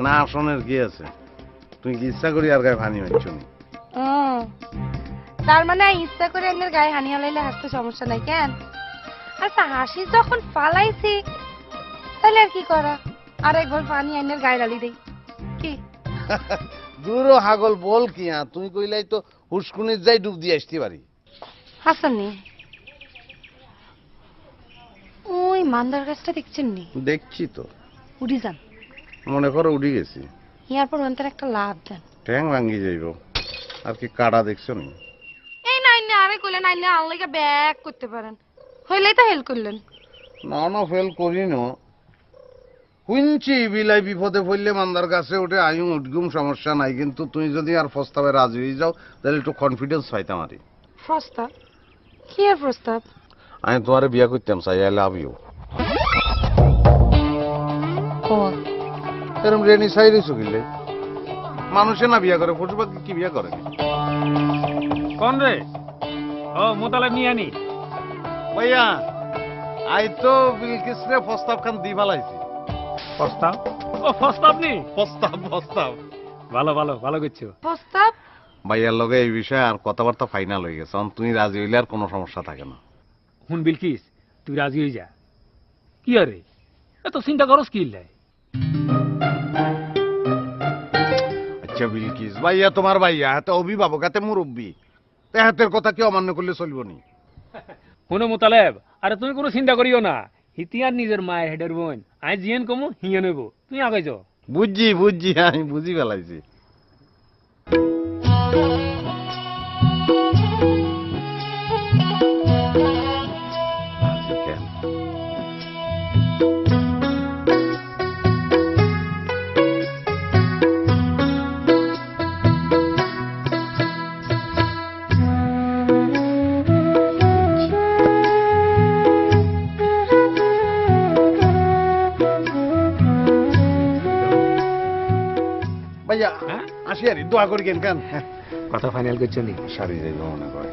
না আসনের কি আছে? তুই কি ইচ্ছা করি আর গায়ে পানি মারছ নি? তার মানে ইচ্ছা করে এনের গায়ে হানি হালাইলে হাসতে সমস্যা নাই কেন? আচ্ছা হাসি যখন পালাইছি তাহলে আর কি করা? আর একবার পানি এনের গায়ে ঢালি দেই কি? দূর হাগল বল কি তুই কইলাই তো হুসকুনির যাই ডুব দিয়ে আসতে পারি। হাসানি ওই মান্দার গাছটা দেখছেন নি? দেখছি তো। উড়ি যান। মনে করো উড়ি গেছি। ইয়ার পর অন্তর একটা লাভ দেন। ট্যাং ভাঙ্গি যাইব। আর কি কাটা দেখছো নি? এই নাই না আরে কইলেন নাই না আনলাইকা ব্যাক করতে পারেন। হইলেই তো হেল্প করলেন। না না ফেল করি না। শুনছি বিলাই বিপদে পড়লে মান্দার কাছে উঠে আয়ুম উঠগুম সমস্যা নাই, কিন্তু তুই যদি আর প্রস্তাবে রাজি হয়ে যাও তাহলে একটু কনফিডেন্স পাইতাম আরি। প্রস্তাব? কি আর প্রস্তাব? আমি তোমারে বিয়া করতাম চাই, আই লাভ ইউ। এরম রেনি সাইরে চুকিলে মানুষে না বিয়া করে, পশু পাখি কি বিয়া করে? কোন রে? ও মোতালেব নিয়ে আনি। ভাইয়া আই তো বিলকিস রে প্রস্তাব খান দি ভালাইছি। প্রস্তাব? ও প্রস্তাব নি? প্রস্তাব ভালো ভালো ভালো করছো। প্রস্তাব? ভাইয়ার লগে এই বিষয়ে আর কথাবার্তা ফাইনাল হয়ে গেছে, তুমি রাজি হইলে আর কোনো সমস্যা থাকে না। হুন বিলকিস তুই রাজি হয়ে যা। কি আরে এত চিন্তা করস কি লাই? আচ্ছা বিলকিস ভাইয়া তোমার ভাইয়া হাতে অভিভাবক হাতে মুরব্বী, হাতের কথা কি অমান্য করলে চলব নি? হুনো মোতালেব আরে তুমি কোনো চিন্তা করিও না, হিতিয়ার নিজের মায়ের হেডের বোন আই জিয়েন কমু হিয়ে নেব, তুই আগে যাও। বুঝছি আমি বুঝি ফেলাইছি। ভাইয়া আসি আর দোয়া করি কেন কেন কথা ফাইনাল করছো নি? সারি যাইব মনে করে।